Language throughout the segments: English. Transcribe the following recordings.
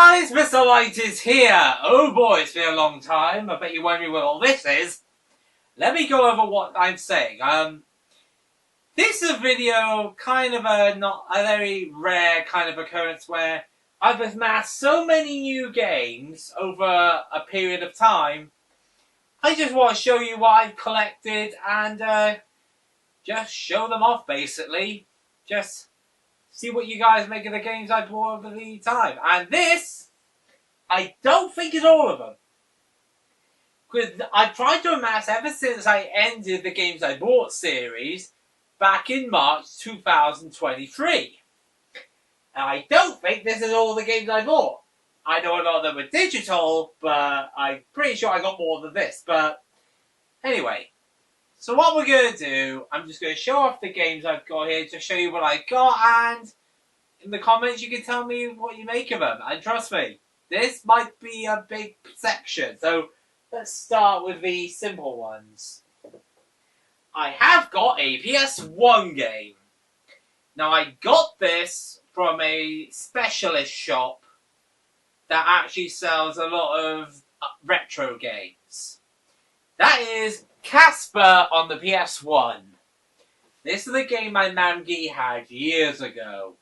guys, Mr. Light is here. Oh boy, it's been a long time. I bet you're wondering what all this is. Let me go over what I'm saying. This is a video, kind of not a very rare kind of occurrence where I've amassed so many new games over a period of time. I just want to show you what I've collected and just show them off, basically. Just see what you guys make of the games I bought over the time. And this, I don't think is all of them. Because I've tried to amass ever since I ended the Games I Bought series back in March 2023. And I don't think this is all the games I bought. I know a lot of them were digital, but I'm pretty sure I got more than this. But anyway, so what we're going to do, I'm just going to show off the games I've got here to show you what I got, and in the comments you can tell me what you make of them. And trust me, this might be a big section. So let's start with the simple ones. I have got a PS1 game. Now I got this from a specialist shop that actually sells a lot of retro games. That is Casper on the PS1. This is a game my man Guy had years ago.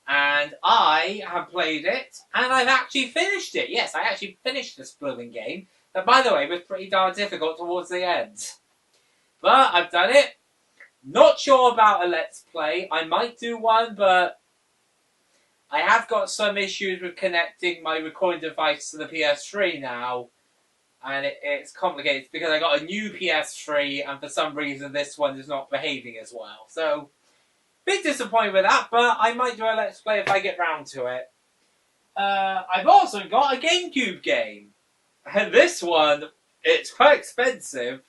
And I have played it, and I've actually finished it. Yes, I actually finished this blooming game. That, by the way, was pretty darn difficult towards the end. But I've done it. Not sure about a Let's Play. I might do one, but I have got some issues with connecting my recording device to the PS3 now. And it's complicated because I got a new PS3, and for some reason this one is not behaving as well. So, bit disappointed with that, but I might do a Let's Play if I get round to it. I've also got a GameCube game. And this one, it's quite expensive,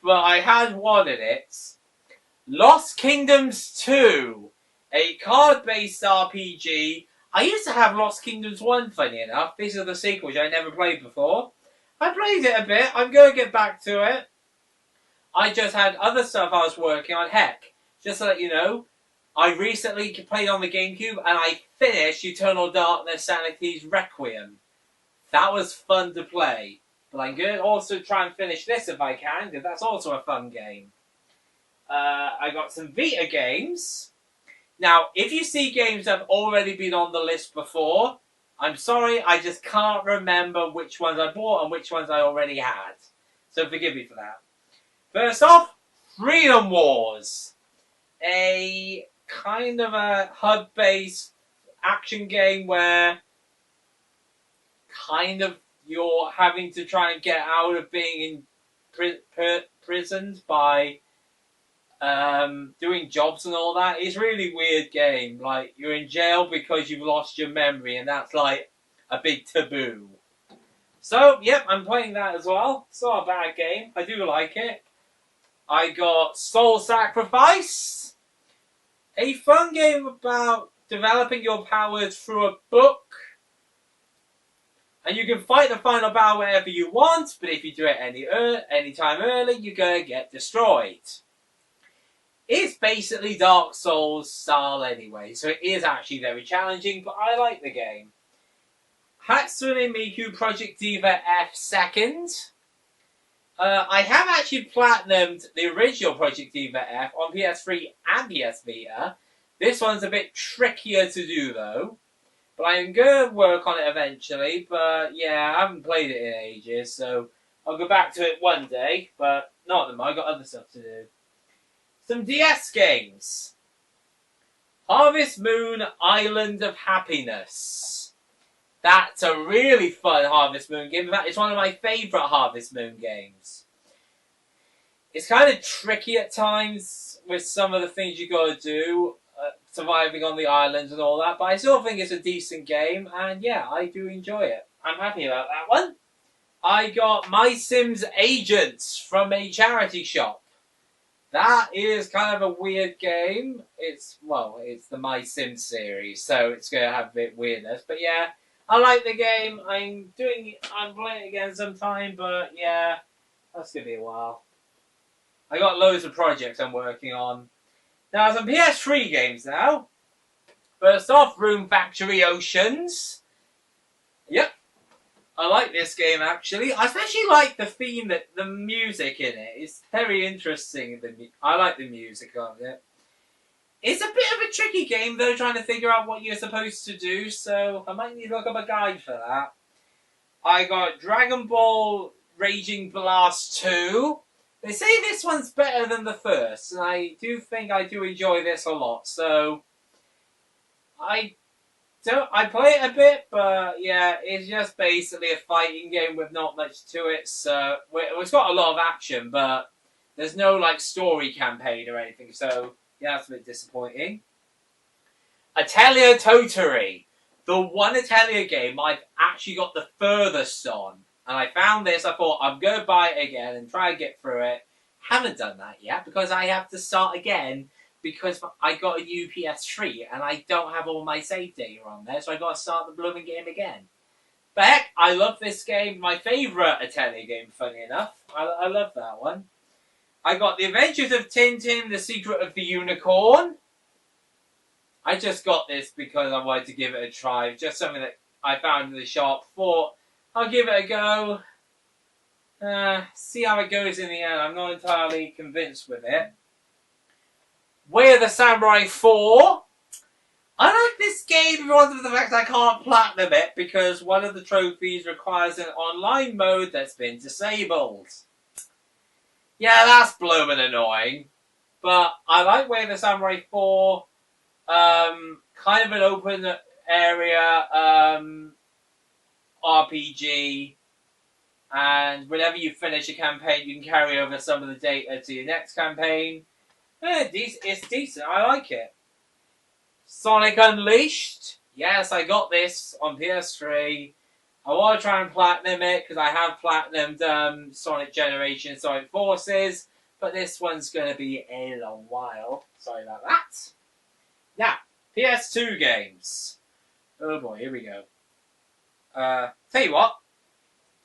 but I had wanted it. Lost Kingdoms 2, a card-based RPG. I used to have Lost Kingdoms 1, funny enough. These are the sequel, which I never played before. I played it a bit. I'm going to get back to it. I just had other stuff I was working on. Heck, just to let you know, I recently played on the GameCube and I finished Eternal Darkness Sanity's Requiem. That was fun to play. But I'm going to also try and finish this if I can, because that's also a fun game. I got some Vita games. Now, if you see games that have already been on the list before, I'm sorry, I just can't remember which ones I bought and which ones I already had. So forgive me for that. First off, Freedom Wars. A kind of a HUD-based action game where kind of you're having to try and get out of being imprisoned by doing jobs and all that. It's a really weird game. Like, you're in jail because you've lost your memory, and that's like a big taboo. So, yep, I'm playing that as well. It's not a bad game. I do like it. I got Soul Sacrifice. A fun game about developing your powers through a book. And you can fight the final battle wherever you want, but if you do it any time early, you're going to get destroyed. It's basically Dark Souls style anyway, so it is actually very challenging, but I like the game. Hatsune Miku Project Diva F 2nd. I have actually platinumed the original Project Diva F on PS3 and PS Vita. This one's a bit trickier to do though. But I'm going to work on it eventually. But yeah, I haven't played it in ages, so I'll go back to it one day. But not at the moment, I've got other stuff to do. Some DS games. Harvest Moon Island of Happiness. That's a really fun Harvest Moon game. In fact, it's one of my favourite Harvest Moon games. It's kind of tricky at times with some of the things you got to do, surviving on the islands and all that, but I still think it's a decent game, and yeah, I do enjoy it. I'm happy about that one. I got My Sims Agents from a charity shop. That is kind of a weird game. It's the My Sims series, so it's going to have a bit weirdness, but yeah, I like the game. I'm playing it again sometime, but yeah, that's going to be a while. I got loads of projects I'm working on. Now, some PS3 games now. First off, Room Factory Oceans. Yep. I like this game actually. I especially like the theme, that the music in it. It's very interesting. I like the music of it. It's a bit of a tricky game though, trying to figure out what you're supposed to do. So I might need to look up a guide for that. I got Dragon Ball Raging Blast 2. They say this one's better than the first, and I do think I do enjoy this a lot. So I play it a bit, but yeah, it's just basically a fighting game with not much to it. So it's got a lot of action, but there's no like story campaign or anything. So yeah, that's a bit disappointing. Atelier Totally, the one Atelier game I've actually got the furthest on, and I found this. I thought I'm gonna buy it again and try and get through it. Haven't done that yet because I have to start again. Because I got a new PS3 and I don't have all my save data on there, so I got to start the blooming game again. But heck, I love this game. My favourite Atelier game, funny enough. I love that one. I got The Adventures of Tintin, The Secret of the Unicorn. I just got this because I wanted to give it a try. Just something that I found in the shop. Thought, I'll give it a go. See how it goes in the end. I'm not entirely convinced with it. Way of the Samurai 4. I like this game because of the fact I can't platinum it because one of the trophies requires an online mode that's been disabled. Yeah, that's blooming annoying. But I like Way of the Samurai 4. Kind of an open area RPG. And whenever you finish a campaign, you can carry over some of the data to your next campaign. It's decent. I like it. Sonic Unleashed. Yes, I got this on PS3. I want to try and platinum it because I have platinumed Sonic Generation, Sonic Forces, but this one's going to be a long while. Sorry about that. Now, PS2 games. Oh boy, here we go. Tell you what,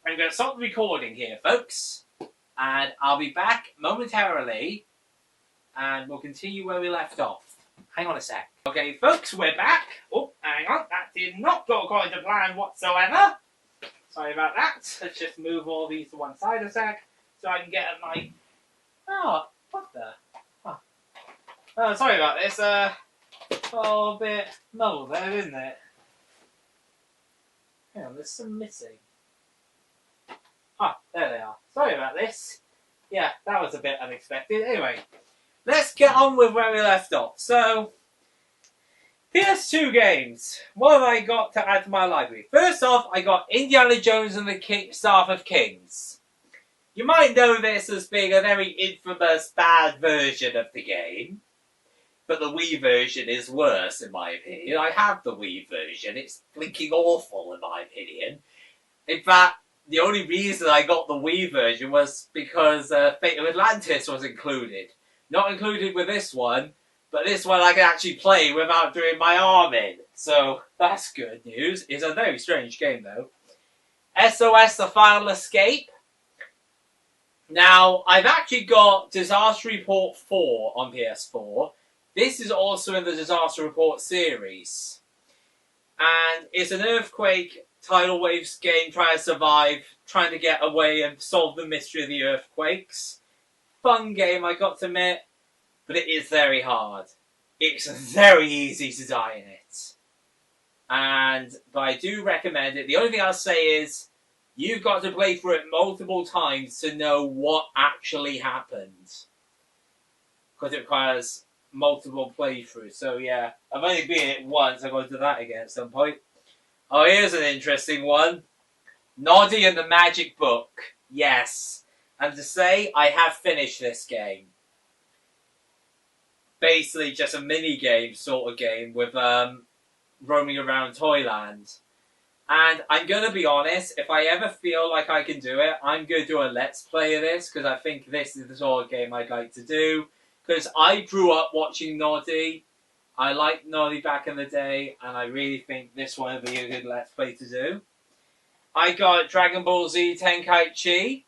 I'm going to stop the recording here, folks, and I'll be back momentarily. And we'll continue where we left off. Hang on a sec. Okay, folks, we're back. Oh, hang on. That did not go according to plan whatsoever. Sorry about that. Let's just move all these to one side a sec so I can get at my... Oh, what the... Oh, sorry about this. A little bit muddled there, isn't it? Hang on, there's some missing. Ah, there they are. Sorry about this. Yeah, that was a bit unexpected. Anyway... Let's get on with where we left off. So, PS2 games. What have I got to add to my library? First off, I got Indiana Jones and the Staff of Kings. You might know this as being a very infamous bad version of the game, but the Wii version is worse in my opinion. I have the Wii version. It's blinking awful in my opinion. In fact, the only reason I got the Wii version was because Fate of Atlantis was included. Not included with this one, but this one I can actually play without doing my arm in. So, that's good news. It's a very strange game, though. SOS The Final Escape. Now, I've actually got Disaster Report 4 on PS4. This is also in the Disaster Report series. And it's an earthquake tidal waves game, trying to survive, trying to get away and solve the mystery of the earthquakes. Fun game, I got to admit, but it is very hard. It's very easy to die in it. But I do recommend it. The only thing I'll say is, you've got to play through it multiple times to know what actually happened. Because it requires multiple playthroughs. So yeah, I've only been in it once. I've got to do that again at some point. Oh, here's an interesting one. Noddy and the Magic Book. Yes. And to say, I have finished this game. Basically just a mini-game sort of game with roaming around Toyland. And I'm going to be honest, if I ever feel like I can do it, I'm going to do a Let's Play of this, because I think this is the sort of game I'd like to do. Because I grew up watching Noddy. I liked Noddy back in the day, and I really think this one would be a good Let's Play to do. I got Dragon Ball Z Tenkaichi.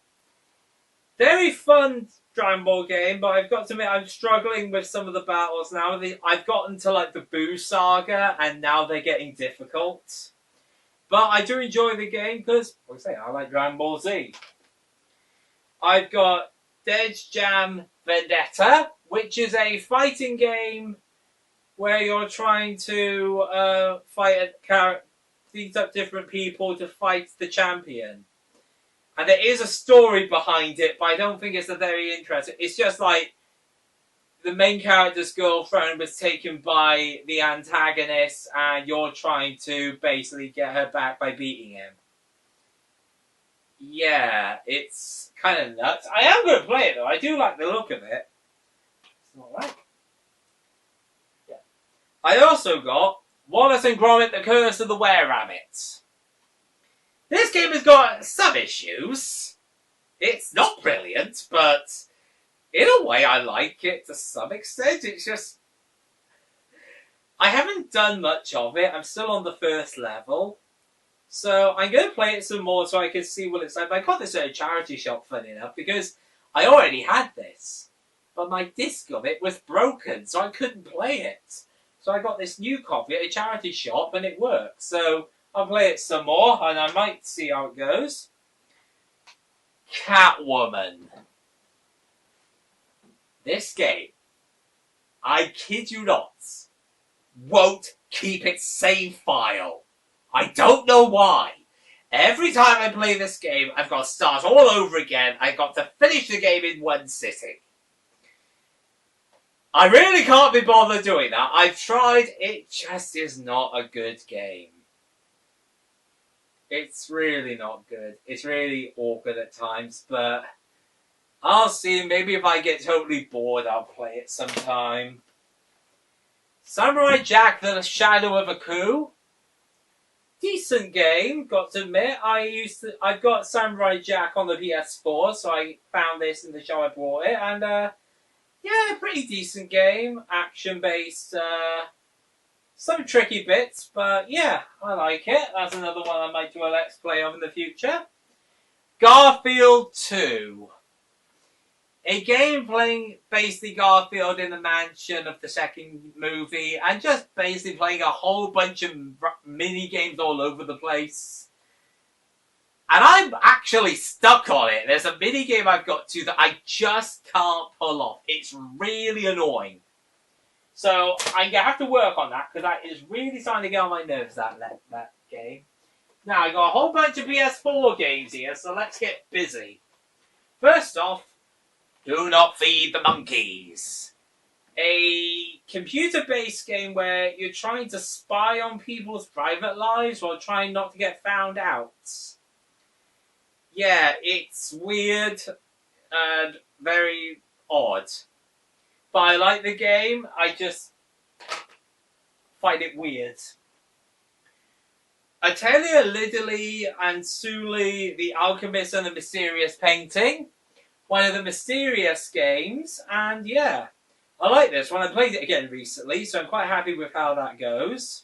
Very fun Dragon Ball game, but I've got to admit I'm struggling with some of the battles now. I've gotten to like the Boo Saga, and now they're getting difficult. But I do enjoy the game because, like I say, I like Dragon Ball Z. I've got Dead Jam Vendetta, which is a fighting game where you're trying to beat up different people to fight the champion. And there is a story behind it, but I don't think it's a very interesting. It's just like the main character's girlfriend was taken by the antagonist, and you're trying to basically get her back by beating him. Yeah, it's kind of nuts. I am going to play it though. I do like the look of it. It's not right. Yeah. I also got Wallace and Gromit: The Curse of the Were-Rabbit. This game has got some issues. It's not brilliant, but in a way I like it to some extent. It's just... I haven't done much of it. I'm still on the first level. So I'm going to play it some more so I can see what it's like. But I got this at a charity shop, funny enough, because I already had this. But my disc of it was broken, so I couldn't play it. So I got this new copy at a charity shop, and it works. So I'll play it some more, and I might see how it goes. Catwoman. This game, I kid you not, won't keep its save file. I don't know why. Every time I play this game, I've got to start all over again. I've got to finish the game in one sitting. I really can't be bothered doing that. I've tried. It just is not a good game. It's really not good. It's really awkward at times, but I'll see. Maybe if I get totally bored, I'll play it sometime. Samurai Jack: The Shadow of a Coup. Decent game, got to admit. I've got Samurai Jack on the PS4, so I found this in the show I bought it, and yeah, pretty decent game. Action-based, some tricky bits, but yeah, I like it. That's another one I might do a Let's Play of in the future. Garfield 2. A game playing basically Garfield in the mansion of the second movie, and just basically playing a whole bunch of mini games all over the place. And I'm actually stuck on it. There's a mini game I've got to that I just can't pull off. It's really annoying. So I'm gonna have to work on that because that is really starting to get on my nerves. That game. Now I got a whole bunch of PS4 games here, so let's get busy. First off, Do Not Feed the Monkeys. A computer-based game where you're trying to spy on people's private lives while trying not to get found out. Yeah, it's weird and very odd. But I like the game, I just find it weird. Atelier Lidley and Sully, The Alchemist and the Mysterious Painting. One of the Mysterious games, and yeah, I like this one. I played it again recently, so I'm quite happy with how that goes.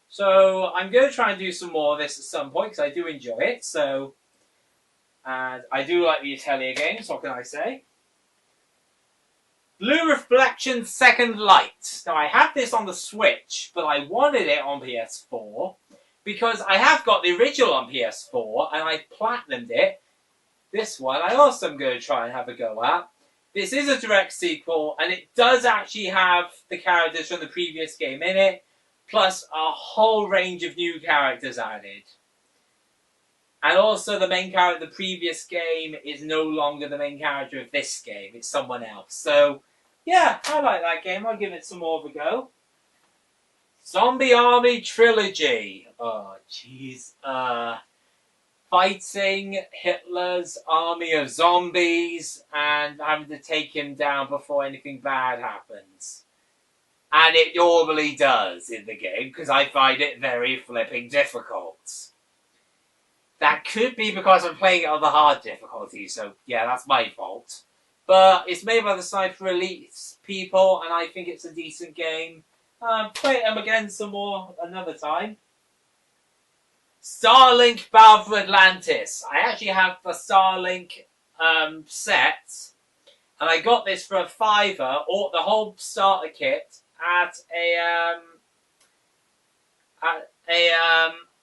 So I'm going to try and do some more of this at some point, because I do enjoy it, so... And I do like the Atelier games, what can I say? Blue Reflection Second Light. Now I have this on the Switch, but I wanted it on PS4, because I have got the original on PS4, and I platinumed it. This one I also am going to try and have a go at. This is a direct sequel, and it does actually have the characters from the previous game in it, plus a whole range of new characters added. And also the main character of the previous game is no longer the main character of this game, it's someone else. So, yeah, I like that game, I'll give it some more of a go. Zombie Army Trilogy. Oh, jeez. Fighting Hitler's army of zombies and having to take him down before anything bad happens. And it normally does in the game, because I find it very flipping difficult. That could be because I'm playing it on the hard difficulty, so yeah, that's my fault. But it's made by the Cypher Elite people, and I think it's a decent game. Play them again some more another time. Starlink Battle for Atlantis. I actually have the Starlink set, and I got this for a £5, or the whole starter kit at a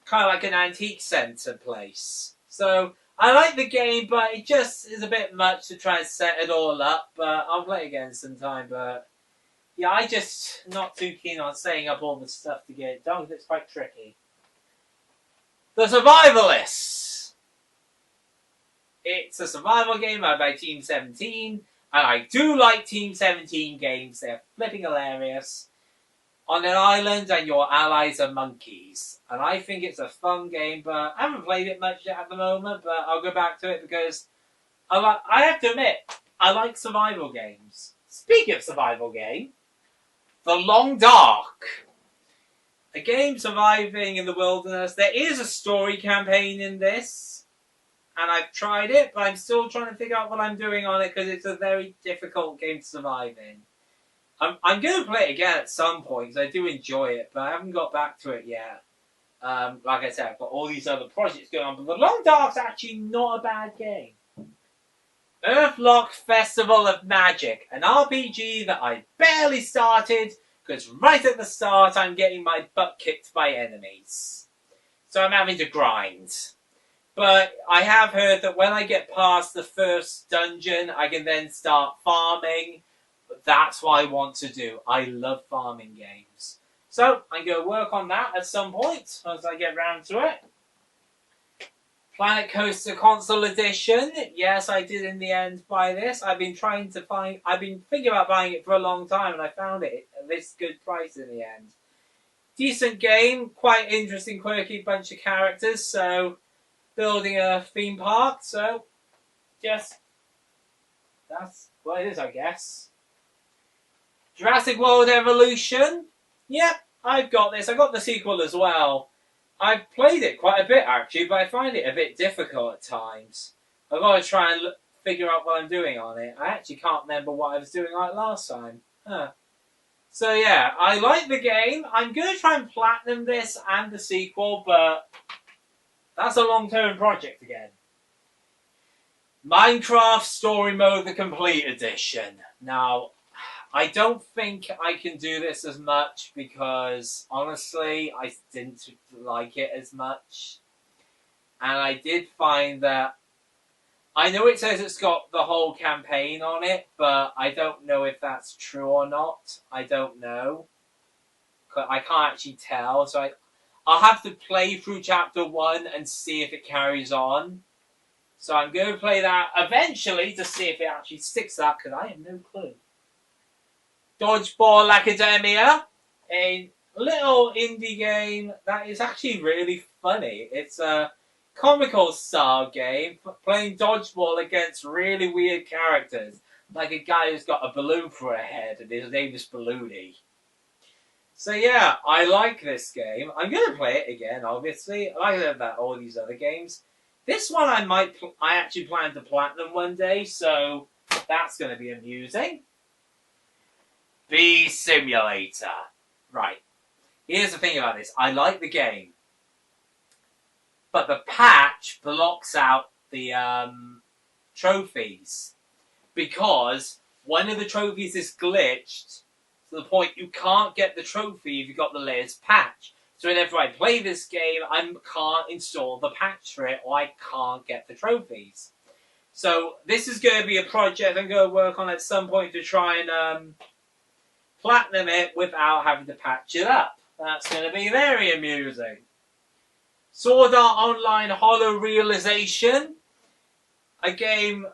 kind of like an antique centre place. So I like the game, but it just is a bit much to try and set it all up. But I'll play it again sometime. But yeah, I just not too keen on setting up all the stuff to get it done because it's quite tricky. The Survivalists. It's a survival game made by Team 17, and I do like Team 17 games. They're flipping hilarious. On an island, and your allies are monkeys. And I think it's a fun game, but I haven't played it much yet at the moment, but I'll go back to it because I have to admit, I like survival games. Speaking of survival game, The Long Dark. A game surviving in the wilderness. There is a story campaign in this, and I've tried it, but I'm still trying to figure out what I'm doing on it because it's a very difficult game to survive in. I'm going to play it again at some point because I do enjoy it, but I haven't got back to it yet. Like I said, I've got all these other projects going on, but The Long Dark's actually not a bad game. Earthlock Festival of Magic, an RPG that I barely started because right at the start I'm getting my butt kicked by enemies. So I'm having to grind. But I have heard that when I get past the first dungeon, I can then start farming. That's what I want to do. I love farming games. So I'm going to work on that at some point as I get round to it. Planet Coaster Console Edition. Yes, I did in the end buy this. I've been thinking about buying it for a long time, and I found it at this good price in the end. Decent game, quite interesting, quirky bunch of characters. So building a theme park. So just that's what it is, I guess. Jurassic World Evolution. Yep, I've got this. I got the sequel as well. I've played it quite a bit, actually, but I find it a bit difficult at times. I've got to try and figure out what I'm doing on it. I actually can't remember what I was doing like last time. So, yeah, I like the game. I'm going to try and platinum this and the sequel, but that's a long-term project again. Minecraft Story Mode, the Complete Edition. Now, I don't think I can do this as much because, honestly, I didn't like it as much. And I did find that... I know it says it's got the whole campaign on it, but I don't know if that's true or not. I don't know. I can't actually tell. So I'll have to play through Chapter 1 and see if it carries on. So I'm going to play that eventually to see if it actually sticks up, because I have no clue. Dodgeball Academia, a little indie game that is actually really funny. It's a comical style game, playing dodgeball against really weird characters, like a guy who's got a balloon for a head and his name is Balloony. So yeah, I like this game. I'm going to play it again, obviously. Like I said about all these other games. This one I actually plan to platinum one day, so that's going to be amusing. Bee Simulator. Right. Here's the thing about this. I like the game. But the patch blocks out the trophies. Because one of the trophies is glitched to the point you can't get the trophy if you've got the latest patch. So whenever I play this game, I can't install the patch for it, or I can't get the trophies. So this is going to be a project I'm going to work on at some point to try and platinum it without having to patch it up. That's going to be very amusing. Sword Art Online Hollow Realization. A game,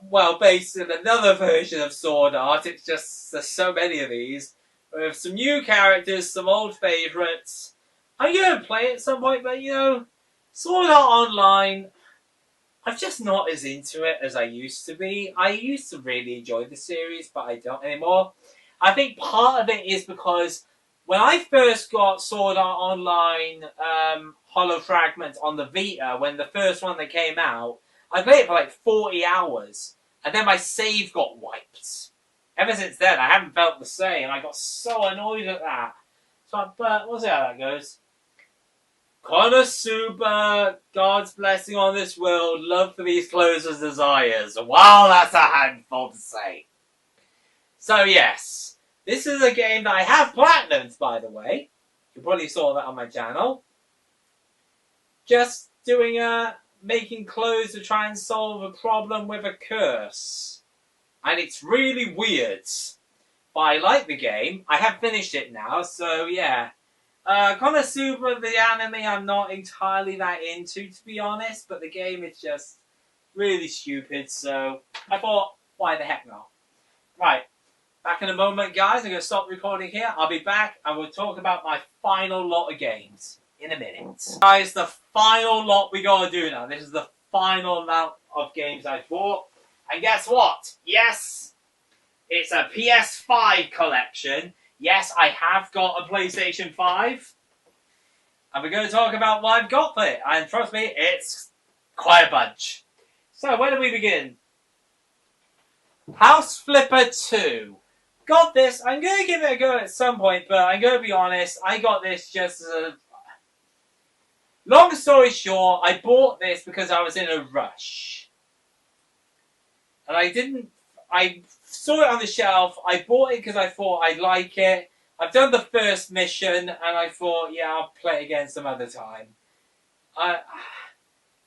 well, based on another version of Sword Art. It's just, there's so many of these. With some new characters, some old favourites. I'm going to play it at some point, but you know, Sword Art Online, I'm just not as into it as I used to be. I used to really enjoy the series, but I don't anymore. I think part of it is because when I first got Sword Art Online Hollow Fragment on the Vita, when the first one that came out, I played it for like 40 hours, and then my save got wiped. Ever since then, I haven't felt the same. I got so annoyed at that. So, but we'll see how that goes. Konosuba, God's blessing on this world, love for these closers' desires. Wow, that's a handful to say. So yes, this is a game that I have platinumed, by the way. You probably saw that on my channel. just doing making clothes to try and solve a problem with a curse. And it's really weird. But I like the game. I have finished it now, so yeah. Konosuba, the anime, I'm not entirely that into, to be honest, but the game is just really stupid, so I thought, why the heck not? Right, back in a moment, guys. I'm going to stop recording here. I'll be back, and we'll talk about my final lot of games in a minute. Guys, the final lot we got to do now. This is the final amount of games I bought. And guess what? Yes, it's a PS5 collection. Yes, I have got a PlayStation 5. And we're going to talk about what I've got for it. And trust me, it's quite a bunch. So, where do we begin? House Flipper 2. Got this. I'm going to give it a go at some point, but I'm going to be honest. I got this just as a... Long story short, I bought this because I was in a rush. And I saw it on the shelf. I bought it because I thought I'd like it. I've done the first mission, and I thought, yeah, I'll play it again some other time.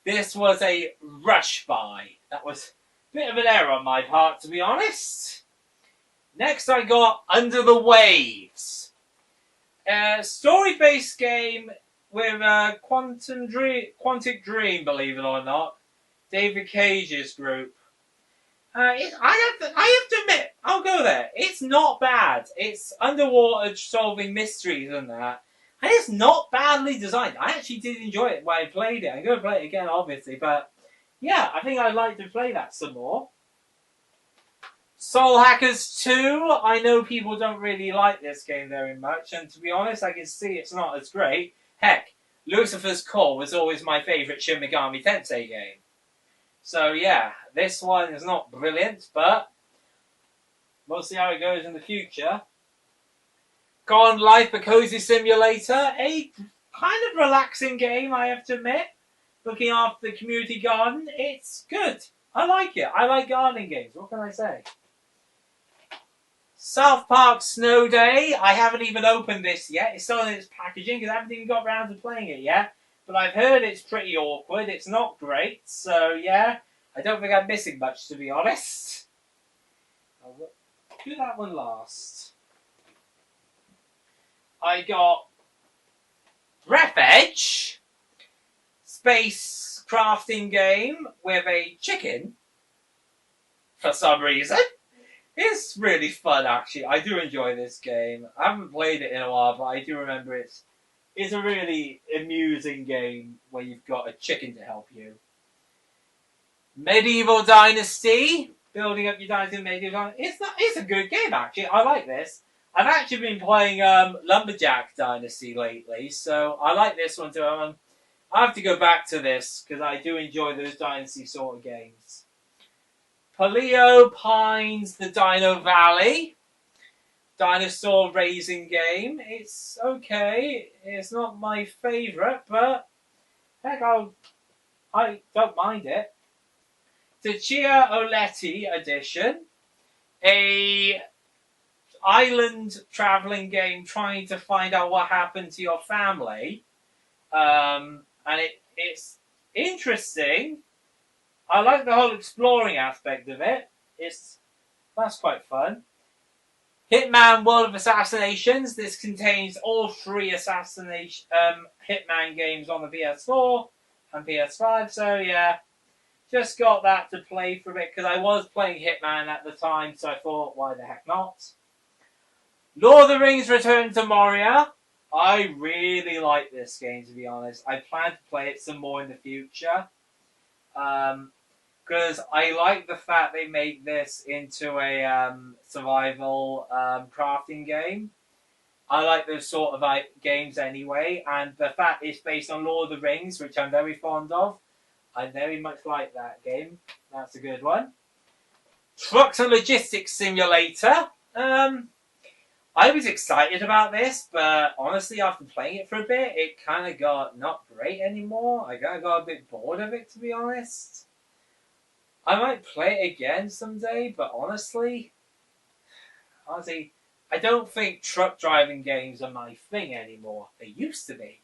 This was a rush buy. That was a bit of an error on my part, to be honest. Next, I got Under the Waves. A story-based game with Quantic Dream, believe it or not. David Cage's group. I have to admit, I'll go there. It's not bad. It's underwater solving mysteries and that. And it's not badly designed. I actually did enjoy it when I played it. I'm going to play it again, obviously. But, yeah, I think I'd like to play that some more. Soul Hackers 2. I know people don't really like this game very much. And to be honest, I can see it's not as great. Heck, Lucifer's Call was always my favourite Shin Megami Tensei game. So, yeah, this one is not brilliant, but we'll see how it goes in the future. Gone Life, a Cozy Simulator. A kind of relaxing game, I have to admit. Looking after the community garden. It's good. I like it. I like gardening games. What can I say? South Park Snow Day. I haven't even opened this yet. It's still in its packaging because I haven't even got around to playing it yet. But I've heard it's pretty awkward. It's not great. So, yeah. I don't think I'm missing much, to be honest. I'll do that one last. I got Breath Edge. Space crafting game with a chicken. For some reason. It's really fun, actually. I do enjoy this game. I haven't played it in a while, but I do remember it's a really amusing game where you've got a chicken to help you. Medieval Dynasty. Building up your dynasty in Medieval Dynasty. It's a good game, actually. I like this. I've actually been playing Lumberjack Dynasty lately, so I like this one too. I have to go back to this because I do enjoy those Dynasty sort of games. Paleo Pines, the Dino Valley. Dinosaur raising game. It's okay. It's not my favourite, but heck, I don't mind it. Tachia Oleti edition. A island travelling game trying to find out what happened to your family. And it's interesting. I like the whole exploring aspect of it. That's quite fun. Hitman World of Assassinations. This contains all three Hitman games on the PS4 and PS5. So yeah, just got that to play for a bit because I was playing Hitman at the time. So I thought, why the heck not? Lord of the Rings Return to Moria. I really like this game, to be honest. I plan to play it some more in the future. Because I like the fact they made this into a survival crafting game. I like those sort of games anyway. And the fact it's based on Lord of the Rings, which I'm very fond of. I very much like that game. That's a good one. Trucks and Logistics Simulator. I was excited about this, but honestly, after playing it for a bit, it kind of got not great anymore. I kind of got a bit bored of it, to be honest. I might play it again someday, but honestly, I don't think truck driving games are my thing anymore. They used to be.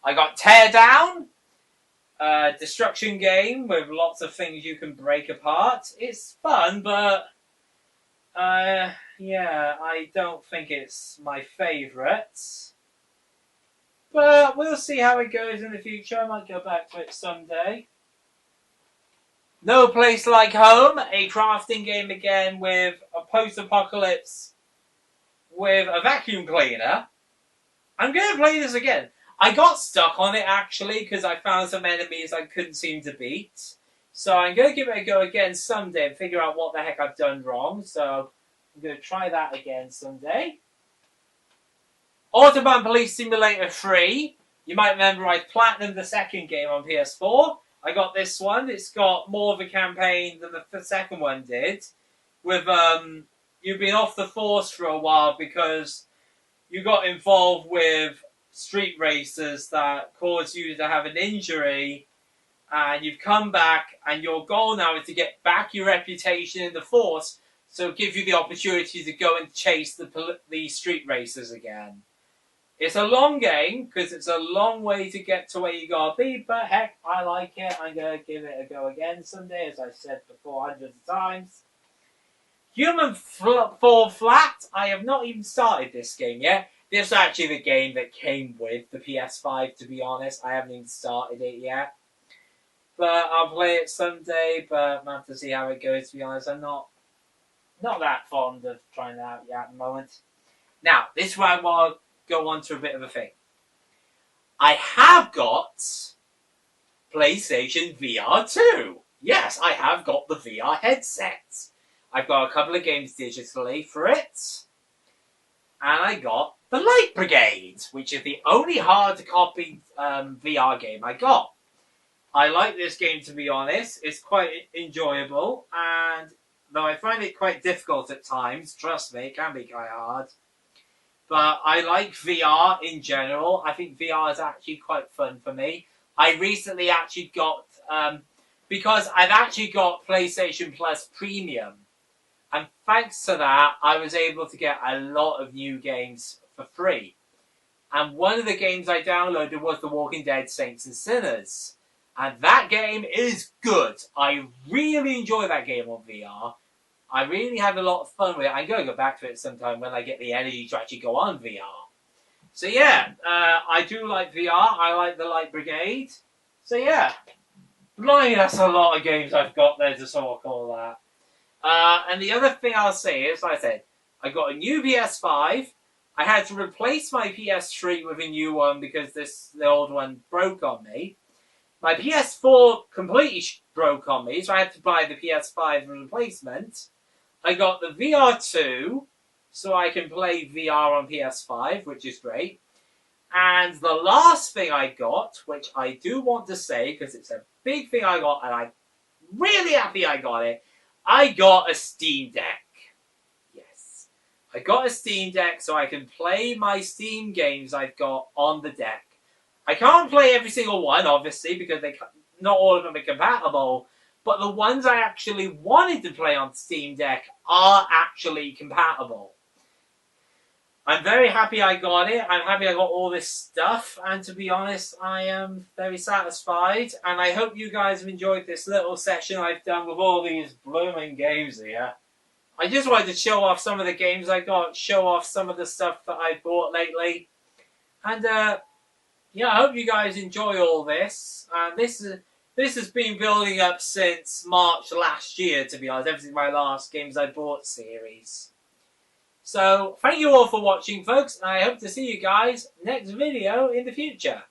I got Teardown, destruction game with lots of things you can break apart. It's fun, but yeah, I don't think it's my favourite. But we'll see how it goes in the future. I might go back to it someday. No Place Like Home, a crafting game again with a post-apocalypse with a vacuum cleaner. I'm going to play this again. I got stuck on it actually because I found some enemies I couldn't seem to beat. So I'm going to give it a go again someday and figure out what the heck I've done wrong. So I'm going to try that again someday. Autobahn Police Simulator 3. You might remember I platinumed the second game on PS4. I got this one. It's got more of a campaign than the second one did. With you've been off the force for a while because you got involved with street racers that caused you to have an injury, and you've come back, and your goal now is to get back your reputation in the force, so it gives you the opportunity to go and chase the street racers again. It's a long game, because it's a long way to get to where you gotta be, but heck, I like it. I'm gonna give it a go again someday, as I said before hundreds of times. Human Fall Flat. I have not even started this game yet. This is actually the game that came with the PS5, to be honest. I haven't even started it yet. But I'll play it someday, but I'll have to see how it goes, to be honest. I'm not that fond of trying that out yet at the moment. Now, this is where I want to go on to a bit of a thing. I have got PlayStation VR 2. Yes, I have got the VR headset. I've got a couple of games digitally for it. And I got the Light Brigade, which is the only hard-to-copy VR game I got. I like this game, to be honest. It's quite enjoyable, and though I find it quite difficult at times, trust me, it can be quite hard. But I like VR in general. I think VR is actually quite fun for me. I recently actually got, because I've actually got PlayStation Plus Premium, and thanks to that, I was able to get a lot of new games for free. And one of the games I downloaded was The Walking Dead Saints and Sinners. And that game is good. I really enjoy that game on VR. I really had a lot of fun with it. I'm going to go back to it sometime when I get the energy to actually go on VR. So yeah, I do like VR. I like the Light Brigade. So yeah, blimey, that's a lot of games I've got there to sort of call that. And the other thing I'll say is, like I said, I got a new PS5. I had to replace my PS3 with a new one because the old one broke on me. My PS4 completely broke on me, so I had to buy the PS5 replacement. I got the VR2, so I can play VR on PS5, which is great. And the last thing I got, which I do want to say, because it's a big thing I got, and I'm really happy I got it, I got a Steam Deck. Yes. I got a Steam Deck so I can play my Steam games I've got on the deck. I can't play every single one, obviously, because not all of them are compatible, but the ones I actually wanted to play on Steam Deck are actually compatible. I'm very happy I got it. I'm happy I got all this stuff, and to be honest, I am very satisfied, and I hope you guys have enjoyed this little session I've done with all these blooming games here. I just wanted to show off some of the games I got, show off some of the stuff that I've bought lately, and yeah, I hope you guys enjoy all this. This has been building up since March last year, to be honest, ever since my last Games I Bought series. So, thank you all for watching, folks, and I hope to see you guys next video in the future.